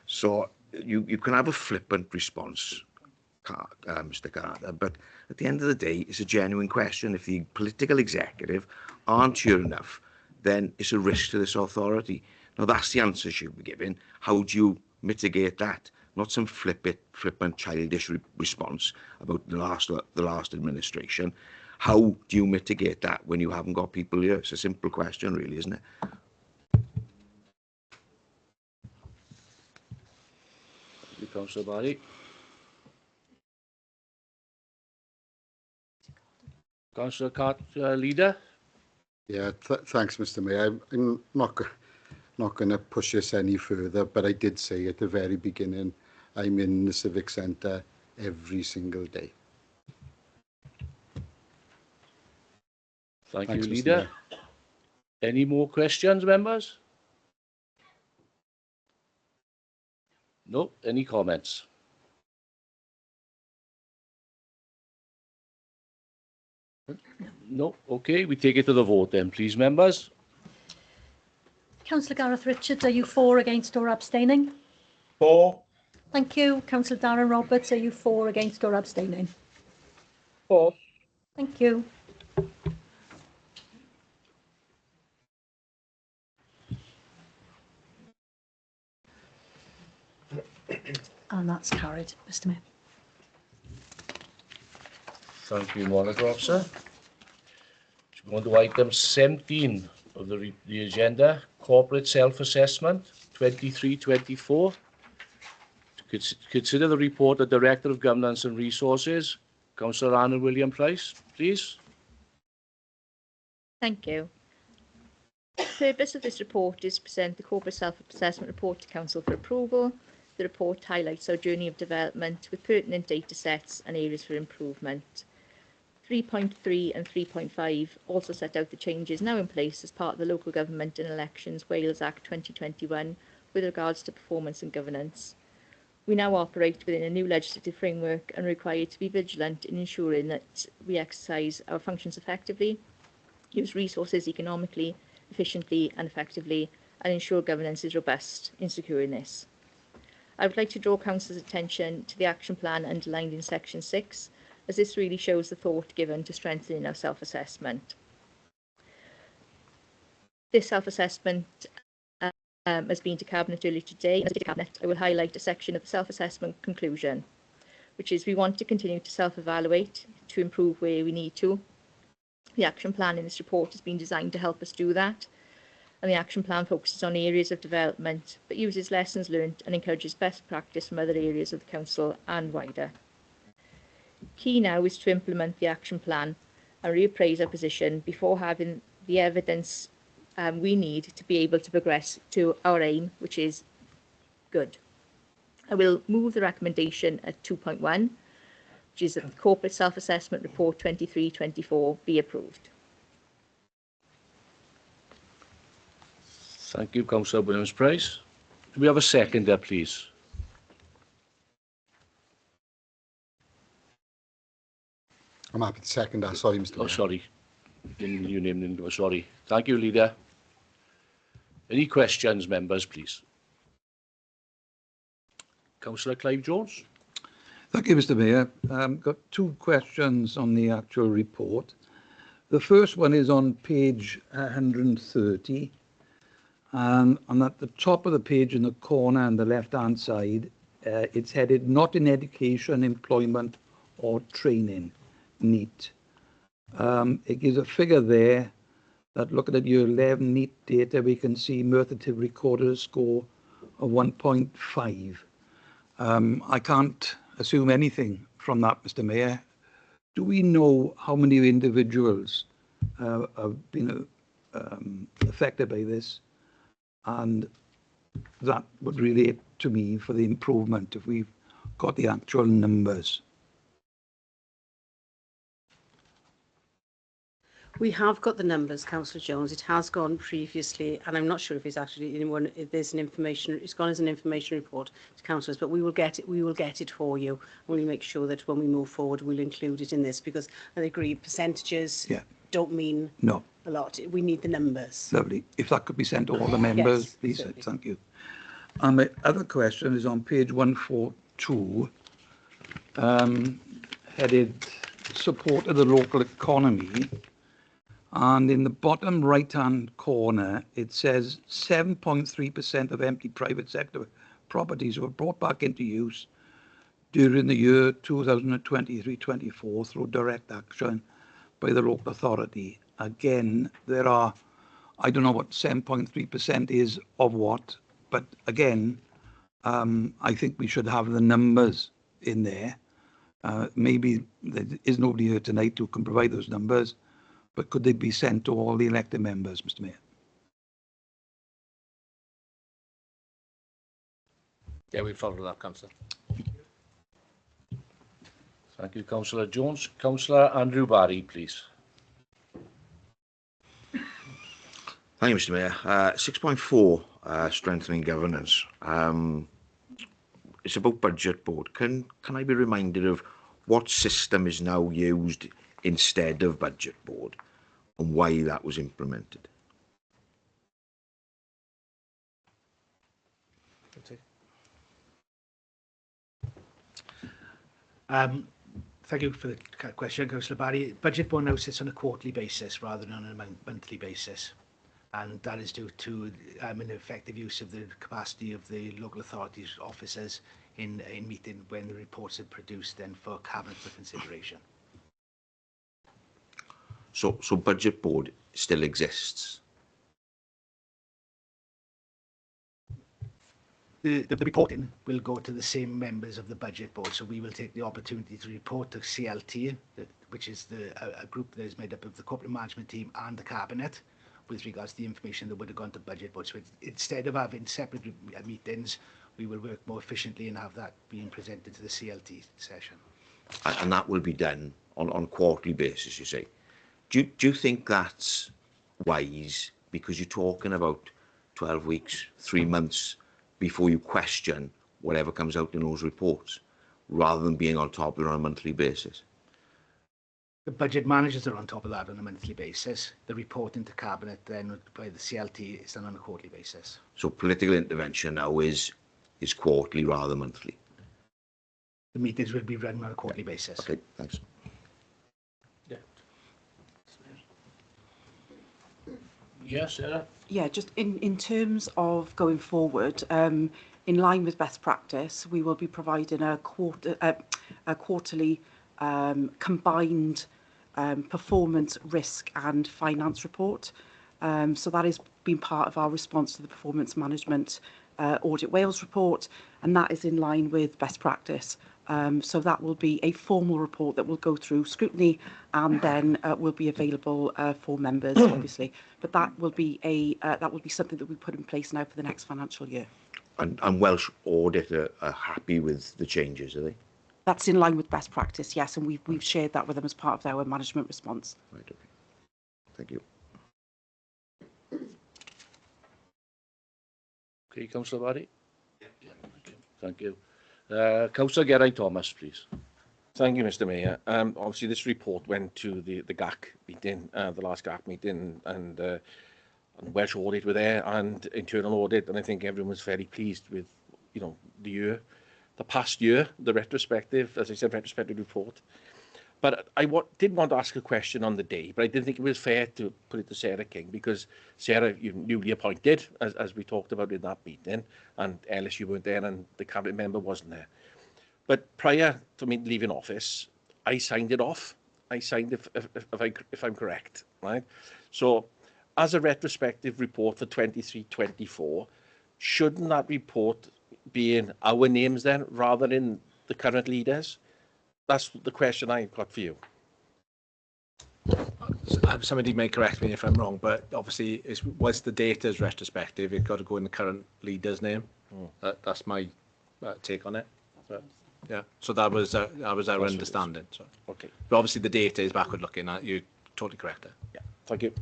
Speaker 12: So you can have a flippant response, Mr. Carter, but at the end of the day, it's a genuine question. If the political executive aren't here enough, then it's a risk to this authority. Now, that's the answer she'll be giving. How do you mitigate that? Not some flippant, childish response about the last administration. How do you mitigate that when you haven't got people here? It's a simple question, really, isn't it?
Speaker 2: Thank you, Councillor Barry. Councillor Carter, Leader?
Speaker 4: Yeah, thanks, Mr. Mayor. I'm not going to push this any further, but I did say at the very beginning, I'm in the Civic Centre every single day.
Speaker 2: Thanks,
Speaker 4: you,
Speaker 2: Leader. Any more questions, members? No? Any comments? No? Okay, we take it to the vote then, please, members.
Speaker 1: Councillor Gareth Richards, are you for, against or abstaining?
Speaker 8: For.
Speaker 1: Thank you. Councillor Darren Roberts, are you for, against or abstaining?
Speaker 8: For.
Speaker 1: Thank you. And that's carried, Mr. Mayor.
Speaker 2: Thank you, Monica Officer. Go on to item 17 of the agenda, corporate self-assessment 23-24. To consider the report of Director of Governance and Resources, Councillor Anna William-Price, please.
Speaker 14: Thank you. The purpose of this report is to present the corporate self-assessment report to Council for approval. The report highlights our journey of development with pertinent data sets and areas for improvement. 3.3 and 3.5 also set out the changes now in place as part of the Local Government and Elections Wales Act 2021 with regards to performance and governance. We now operate within a new legislative framework and are required to be vigilant in ensuring that we exercise our functions effectively, use resources economically, efficiently and effectively, and ensure governance is robust in securing this. I would like to draw Council's attention to the action plan underlined in section 6, as this really shows the thought given to strengthening our self-assessment. This self-assessment has been to Cabinet earlier today. As to Cabinet, I will highlight a section of the self-assessment conclusion, which is we want to continue to self-evaluate to improve where we need to. The action plan in this report has been designed to help us do that, and the action plan focuses on areas of development, but uses lessons learned and encourages best practice from other areas of the Council and wider. Key now is to implement the action plan and reappraise our position before having the evidence we need to be able to progress to our aim, which is good. I will move the recommendation at 2.1, which is that the Corporate Self-Assessment Report 23-24 be approved.
Speaker 2: Thank you, Councillor Williams-Price. Do we have a seconder, please?
Speaker 4: I'm happy to second that. Sorry, Mr. Mayor.
Speaker 2: Oh, sorry. Your name didn't go. Sorry. Thank you, Leader. Any questions, members, please? Councillor Clive Jones.
Speaker 10: Thank you, Mr. Mayor. Got two questions on the actual report. The first one is on page 130, and at the top of the page in the corner on the left-hand side, it's headed "Not in Education, Employment or Training, NEET." It gives a figure there that, looking at year 11 NEET data, we can see Merthyr Tydfil recorded a score of 1.5. I can't assume anything from that, Mr. Mayor. Do we know how many individuals have been affected by this? And that would relate to me for the improvement if we've got the actual numbers.
Speaker 13: We have got the numbers, Councillor Jones. It has gone previously, and I'm not sure if it's actually anyone. If there's an information, it's gone as an information report to councillors, but we will get it. We will get it for you. We'll make sure that when we move forward, we'll include it in this, because I agree percentages don't mean a lot. We need the numbers.
Speaker 10: Lovely. If that could be sent to all the members,
Speaker 13: Yes,
Speaker 10: please.
Speaker 13: certainly.
Speaker 10: Thank you. And my other question is on page 142, headed "Support of the Local Economy." And in the bottom right-hand corner, it says 7.3% of empty private sector properties were brought back into use during the year 2023-24 through direct action by the local authority. Again, there are, I don't know what 7.3% is of what, but again, I think we should have the numbers in there. Maybe there is nobody here tonight who can provide those numbers, but could they be sent to all the elected members, Mr. Mayor?
Speaker 9: Yeah, we follow that, Councillor.
Speaker 2: Thank you, Councillor Jones. Councillor Andrew Barry, please.
Speaker 12: Thank you, Mr. Mayor. 6.4, strengthening governance. It's about budget board. Can I be reminded of what system is now used instead of budget board and why that was implemented?
Speaker 16: Thank you for the question, Councillor Barry. Budget board now sits on a quarterly basis rather than on a monthly basis, and that is due to an effective use of the capacity of the local authorities officers in meeting when the reports are produced then for Cabinet for consideration.
Speaker 12: So budget board still exists?
Speaker 16: The reporting will go to the same members of the budget board, so we will take the opportunity to report to CLT, which is a group that is made up of the corporate management team and the cabinet, with regards to the information that would have gone to budget board. So instead of having separate meetings, we will work more efficiently and have that being presented to the CLT session.
Speaker 12: And that will be done on quarterly basis, you say? Do you think that's wise? Because you're talking about 12 weeks, 3 months before you question whatever comes out in those reports, rather than being on top of it on a monthly basis?
Speaker 16: The budget managers are on top of that on a monthly basis. The reporting to Cabinet then by the CLT is done on a quarterly basis.
Speaker 12: So political intervention now is quarterly rather than monthly?
Speaker 16: The meetings will be run on a quarterly basis.
Speaker 12: Okay, thanks.
Speaker 2: Yes, Sarah?
Speaker 17: Yeah, just in terms of going forward, in line with best practice, we will be providing a quarterly combined performance, risk and finance report. So that has been part of our response to the performance management Audit Wales report, and that is in line with best practice. So that will be a formal report that will go through scrutiny and then will be available for members, obviously. But that will be something that we put in place now for the next financial year.
Speaker 12: And Welsh Audit are happy with the changes, are they?
Speaker 17: That's in line with best practice, yes, and we've shared that with them as part of our management response.
Speaker 12: Right, okay. Thank you.
Speaker 2: Okay, Councillor Barry? Thank you. Councillor Geraint Thomas, please.
Speaker 5: Thank you, Mr. Mayor. Obviously, this report went to the GAC meeting, the last GAC meeting, and Welsh Audit were there, and internal audit, and I think everyone was very pleased with, the past year, the retrospective, as I said, retrospective report. But did want to ask a question on the day, but I didn't think it was fair to put it to Sarah King, because Sarah, you newly appointed, as we talked about in that meeting, and Ellis, you weren't there, and the cabinet member wasn't there. But prior to me leaving office, I signed it off. I signed it, if I'm correct, right? So, as a retrospective report for 23-24, shouldn't that report be in our names then, rather than the current leaders? That's the question I've got for you.
Speaker 9: Somebody may correct me if I'm wrong, but obviously, once the data is retrospective, it's got to go in the current leader's name. That's my take on it. So, yeah. So that was our understanding. So.
Speaker 5: Okay.
Speaker 9: But obviously, the data is backward looking. You're totally correct there.
Speaker 5: Yeah. Thank you.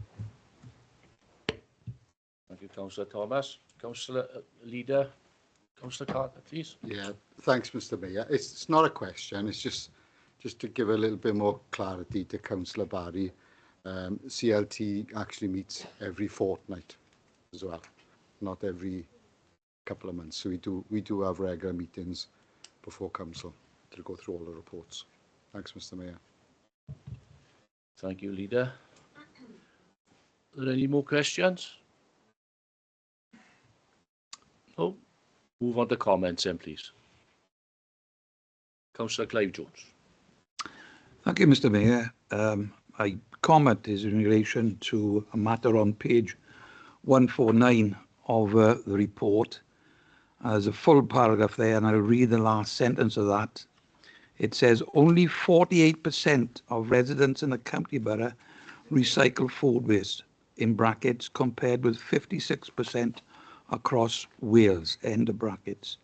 Speaker 2: Thank you, Councillor Thomas. Councillor Leader, Councillor Carter, please.
Speaker 4: Yeah, thanks, Mr. Mayor. It's not a question. It's just to give a little bit more clarity to Councillor Barry. CLT actually meets every fortnight as well, not every couple of months. So we do have regular meetings before council to go through all the reports. Thanks, Mr. Mayor.
Speaker 2: Thank you, Leader. Are there any more questions? No. Move on to comments then, please. Councillor Clive Jones.
Speaker 10: Thank you, Mr. Mayor. My comment is in relation to a matter on page 149 of the report. There's a full paragraph there, and I'll read the last sentence of that. It says, only 48% of residents in the county borough recycle food waste, in brackets, compared with 56% across Wales, end of brackets.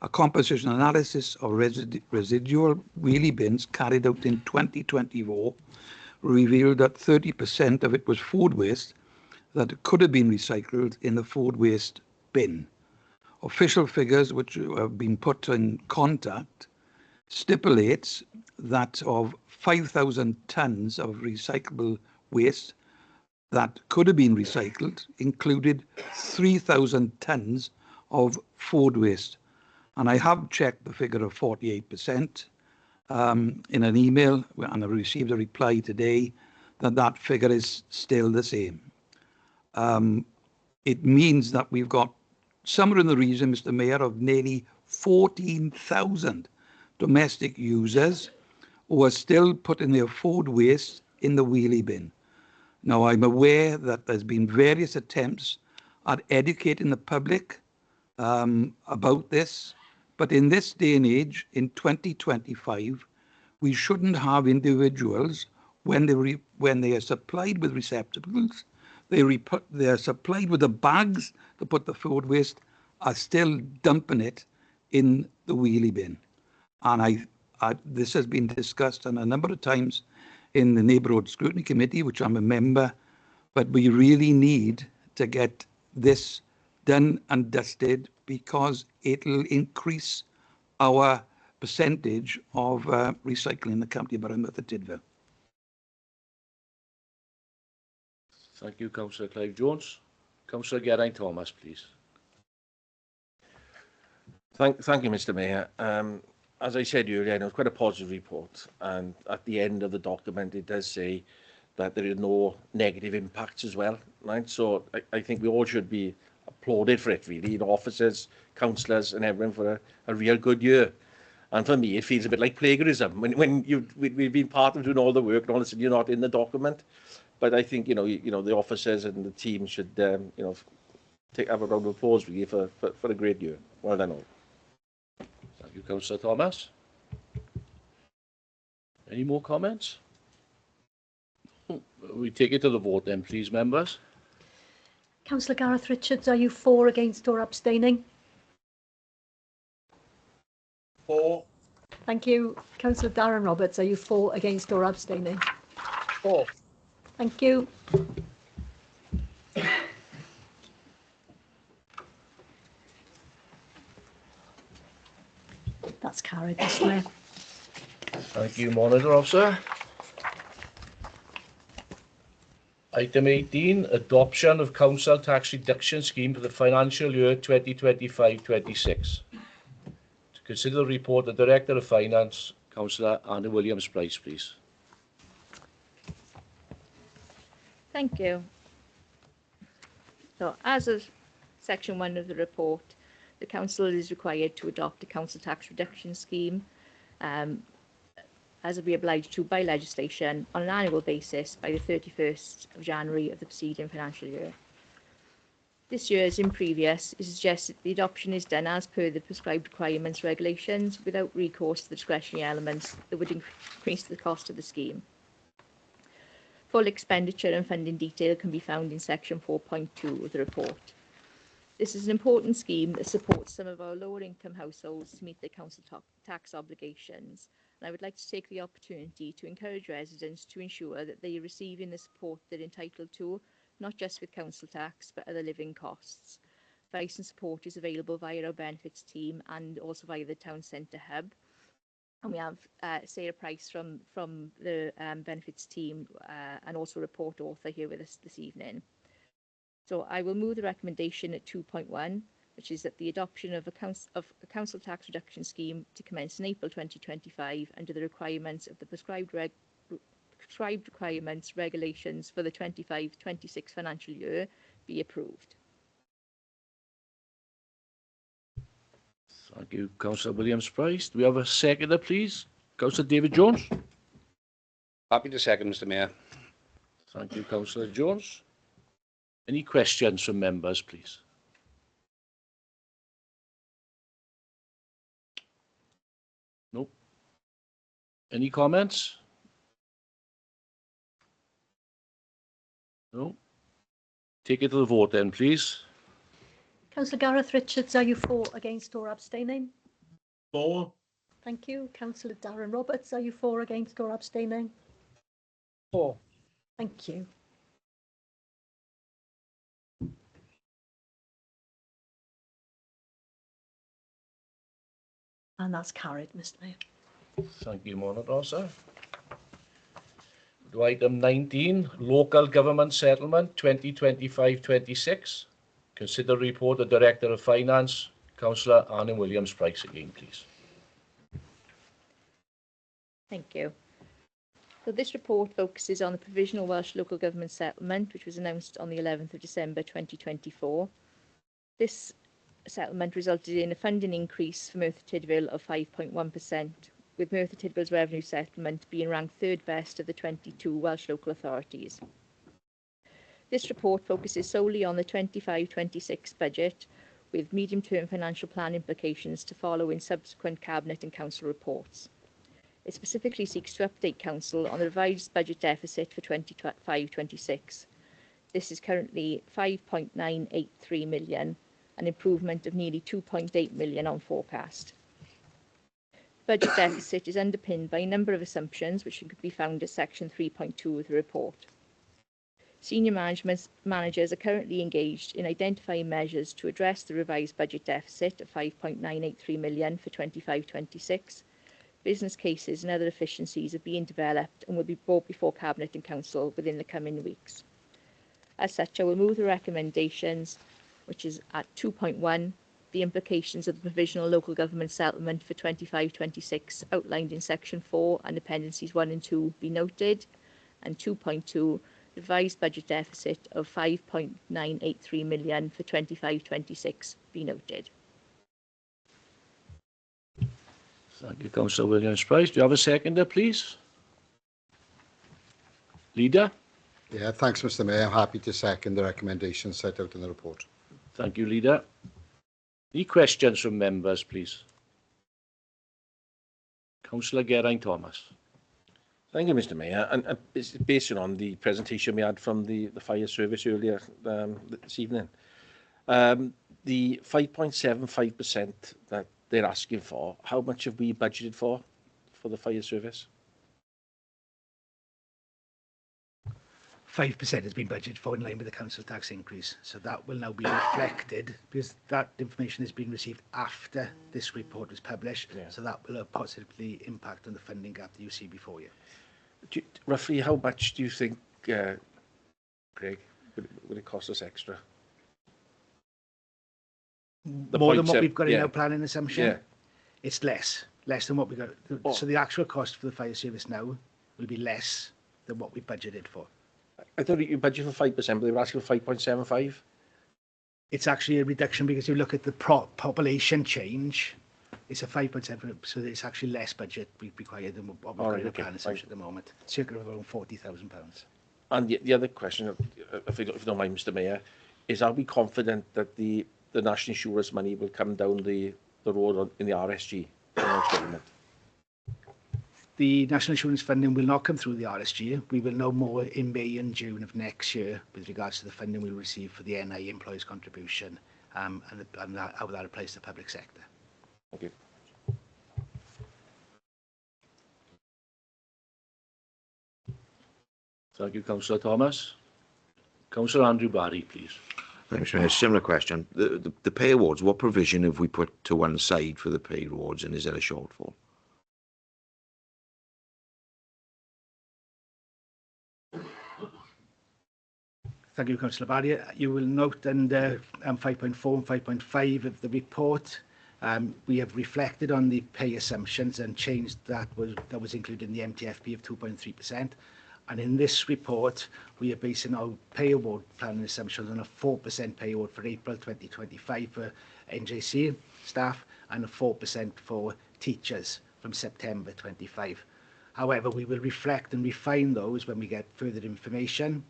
Speaker 10: A composition analysis of residual wheelie bins carried out in 2024 revealed that 30% of it was food waste that could have been recycled in the food waste bin. Official figures which have been put in contact stipulates that of 5,000 tonnes of recyclable waste that could have been recycled included 3,000 tonnes of food waste. And I have checked the figure of 48% in an email, and I received a reply today that figure is still the same. It means that we've got somewhere in the region, Mr. Mayor, of nearly 14,000 domestic users who are still putting their food waste in the wheelie bin. Now, I'm aware that there's been various attempts at educating the public about this, but in this day and age, in 2025, we shouldn't have individuals, when they are supplied with receptacles, they are supplied with the bags to put the food waste, are still dumping it in the wheelie bin. And this has been discussed on a number of times in the Neighbourhood Scrutiny Committee, which I'm a member, but we really need to get this done and dusted, because it'll increase our percentage of recycling in the county borough of Tydfil.
Speaker 2: Thank you, Councillor Clive Jones. Councillor Geraint Thomas, please.
Speaker 5: Thank you, Mr. Mayor. As I said earlier, I know it's quite a positive report, and at the end of the document it does say that there are no negative impacts as well, right? So I think we all should be applauded for it, really, the officers, councillors and everyone, for a real good year. And for me, it feels a bit like plagiarism when we've been part of doing all the work and all of a sudden you're not in the document. But I think the officers and the team should have a round of applause really for a great year. Well done all.
Speaker 2: Thank you, Councillor Thomas. Any more comments? We take it to the vote then, please, members.
Speaker 1: Councillor Gareth Richards, are you for, against or abstaining?
Speaker 6: For.
Speaker 1: Thank you. Councillor Darren Roberts, are you for, against or abstaining?
Speaker 6: For.
Speaker 1: Thank you. That's carried, I swear.
Speaker 2: Thank you, Monitor Officer. Item 18, adoption of council tax reduction scheme for the financial year 2025-26. To consider the report, the Director of Finance, Councillor Anna Williams-Price, please.
Speaker 14: Thank you. So, as of section 1 of the report, the council is required to adopt a council tax reduction scheme, as will be obliged to by legislation on an annual basis by the 31st of January of the preceding financial year. This year, as in previous, it is suggested the adoption is done as per the prescribed requirements regulations without recourse to the discretionary elements that would increase the cost of the scheme. Full expenditure and funding detail can be found in section 4.2 of the report. This is an important scheme that supports some of our lower income households to meet their council tax obligations. And I would like to take the opportunity to encourage residents to ensure that they are receiving the support they're entitled to, not just with council tax, but other living costs. Advice and support is available via our benefits team and also via the town centre hub. And we have Sarah Price from the benefits team and also report author here with us this evening. So I will move the recommendation at 2.1, which is that the adoption of a council tax reduction scheme to commence in April 2025 under the requirements of the prescribed requirements regulations for the 25-26 financial year be approved.
Speaker 2: Thank you, Councillor Williams-Price. Do we have a seconder, please? Councillor David Jones.
Speaker 18: Happy to second, Mr. Mayor.
Speaker 2: Thank you, Councillor Jones. Any questions from members, please? No. Any comments? No. Take it to the vote then, please.
Speaker 1: Councillor Gareth Richards, are you for, against or abstaining?
Speaker 6: For.
Speaker 1: Thank you. Councillor Darren Roberts, are you for, against or abstaining?
Speaker 6: For.
Speaker 1: Thank you. And that's carried, Mr. Mayor.
Speaker 2: Thank you, Monitor, sir. To item 19, Local Government Settlement 2025-26. Consider report of Director of Finance, Councillor Anna Williams-Price again, please.
Speaker 14: Thank you. So this report focuses on the Provisional Welsh Local Government Settlement, which was announced on the 11th of December 2024. This settlement resulted in a funding increase for Merthyr Tydfil of 5.1%, with Merthyr Tydfil's revenue settlement being ranked third best of the 22 Welsh local authorities. This report focuses solely on the 25-26 budget, with medium-term financial plan implications to follow in subsequent Cabinet and Council reports. It specifically seeks to update Council on the revised budget deficit for 25-26. This is currently 5.983 million, an improvement of nearly 2.8 million on forecast. Budget deficit is underpinned by a number of assumptions, which could be found at section 3.2 of the report. Senior managers are currently engaged in identifying measures to address the revised budget deficit of 5.983 million for 25-26. Business cases and other efficiencies are being developed and will be brought before Cabinet and Council within the coming weeks. As such, I will move the recommendations, which is at 2.1, the implications of the Provisional Local Government Settlement for 25-26 outlined in section 4 and appendices 1 and 2 be noted, and 2.2, revised budget deficit of 5.983 million for 25-26 be noted.
Speaker 2: Thank you, Councillor Williams-Price. Do you have a seconder, please? Leader?
Speaker 4: Yeah, thanks, Mr. Mayor. I'm happy to second the recommendations set out in the report.
Speaker 2: Thank you, Leader. Any questions from members, please? Councillor Geraint Thomas.
Speaker 5: Thank you, Mr. Mayor. And based on the presentation we had from the fire service earlier this evening, the 5.75% that they're asking for, how much have we budgeted for the fire service?
Speaker 16: 5% has been budgeted for in line with the council tax increase. So that will now be reflected because that information is being received after this report is published. Yeah. So that will positively impact on the funding gap that you see before you.
Speaker 5: Roughly how much do you think, Craig, would it cost us extra?
Speaker 16: More than what we've got in our planning assumption?
Speaker 5: Yeah.
Speaker 16: It's less than what we got. So the actual cost for the fire service now will be less than what we budgeted for.
Speaker 5: I thought you budgeted for 5%, but they were asking for 5.75.
Speaker 16: It's actually a reduction because you look at the population change. It's a 5.7, so it's actually less budget required than what we've got in the plan assumption at the moment. Circa around £40,000.
Speaker 5: And the other question, if you don't mind, Mr. Mayor, is are we confident that the national insurance money will come down the road in the RSG?
Speaker 16: The national insurance funding will not come through the RSG. We will know more in May and June of next year with regards to the funding we'll receive for the NI employees contribution and how that applies to the public sector.
Speaker 5: Thank you.
Speaker 2: Thank you, Councillor Thomas. Councillor Andrew Barry, please.
Speaker 12: Thanks, Mayor. Similar question. The pay awards, what provision have we put to one side for the pay awards, and is there a shortfall?
Speaker 16: Thank you, Councillor Barry. You will note under 5.4 and 5.5 of the report, we have reflected on the pay assumptions and changed that was included in the MTFP of 2.3%. And in this report, we are basing our pay award planning assumptions on a 4% pay award for April 2025 for NJC staff and a 4% for teachers from September 25. However, we will reflect and refine those when we get further information.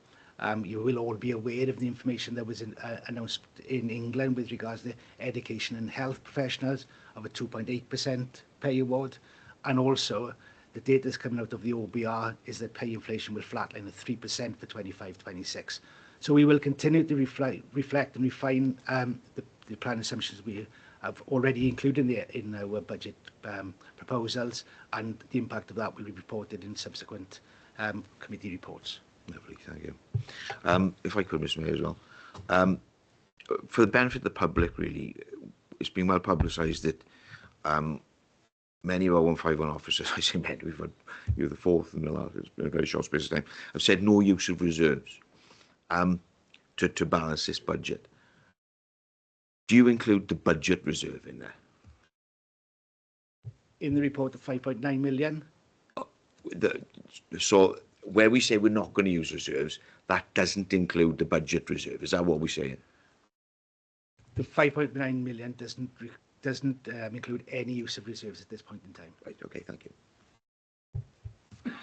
Speaker 16: You will all be aware of the information that was announced in England with regards to education and health professionals of a 2.8% pay award, and also the data that's coming out of the OBR is that pay inflation will flatline at 3% for 25-26. So we will continue to reflect and refine the plan assumptions we have already included in our budget proposals, and the impact of that will be reported in subsequent committee reports.
Speaker 12: Lovely, thank you. If I could, Mr. Mayor, as well. For the benefit of the public, really, it's been well publicised that many of our 151 officers, I say many, you're the fourth in the last, it's been a very short space of time, have said no use of reserves to balance this budget. Do you include the budget reserve in there?
Speaker 16: In the report of 5.9 million?
Speaker 12: So where we say we're not going to use reserves, that doesn't include the budget reserve. Is that what we're saying?
Speaker 16: The 5.9 million doesn't include any use of reserves at this point in time.
Speaker 12: Right, okay, thank you.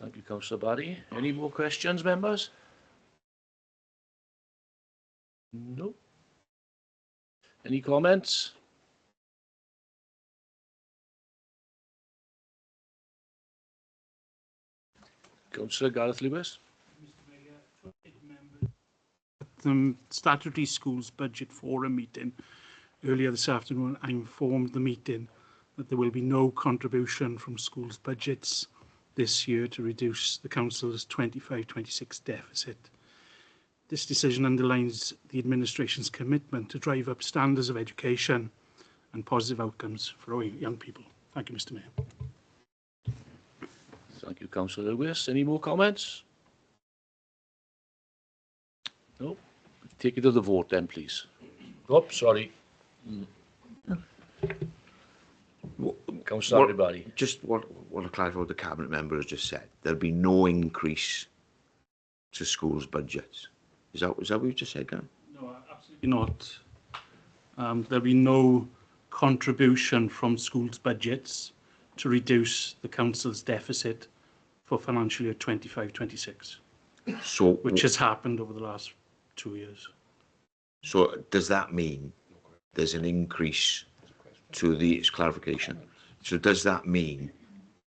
Speaker 2: Thank you, Councillor Barry. Any more questions, members? No. Any comments? Councillor Gareth Lewis.
Speaker 19: The Statutory Schools Budget Forum meeting earlier this afternoon, I informed the meeting that there will be no contribution from schools' budgets this year to reduce the Council's 25-26 deficit. This decision underlines the administration's commitment to drive up standards of education and positive outcomes for our young people. Thank you, Mr. Mayor.
Speaker 2: Thank you, Councillor Lewis. Any more comments? No. Take it to the vote then, please. Oh, sorry. Councillor Barry.
Speaker 12: Just what to clarify what the Cabinet member has just said. There'll be no increase to schools' budgets. Is that what you just said, Gavin?
Speaker 19: No, absolutely not. There'll be no contribution from schools' budgets to reduce the Council's deficit for financial year 25-26,
Speaker 12: so,
Speaker 19: which has happened over the last 2 years.
Speaker 12: So does that mean there's an increase to the clarification? So does that mean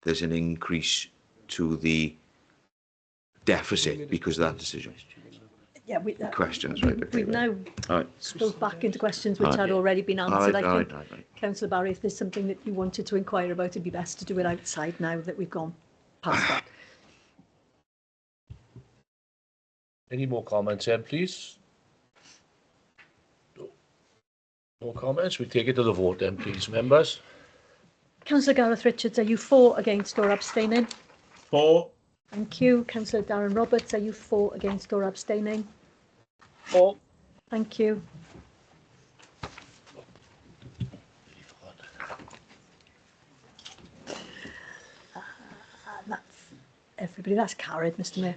Speaker 12: there's an increase to the deficit because of that decision?
Speaker 1: Yeah,
Speaker 12: questions, right? Okay,
Speaker 1: we've now spilled back into questions which had already been answered. I think, Councillor Barry, if there's something that you wanted to inquire about, it'd be best to do it outside now that we've gone past that.
Speaker 2: Any more comments then, please? No. More comments? We take it to the vote then, please, members.
Speaker 1: Councillor Gareth Richards, are you for, against or abstaining?
Speaker 19: For.
Speaker 1: Thank you. Councillor Darren Roberts, are you for, against or abstaining?
Speaker 19: For.
Speaker 1: Thank you. That's every Everybody, that's carried, Mr Mayor.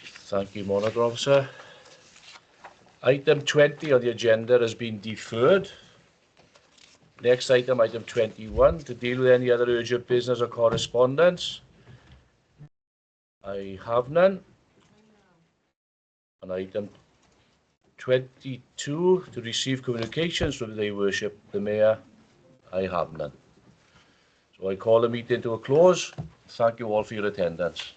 Speaker 2: Thank you, Monitor Officer. Item 20 on the agenda has been deferred. Next item, item 21, to deal with any other urgent business or correspondence. I have none. And item 22, to receive communications from Their Worship the Mayor. I have none. So I call the meeting to a close. Thank you all for your attendance.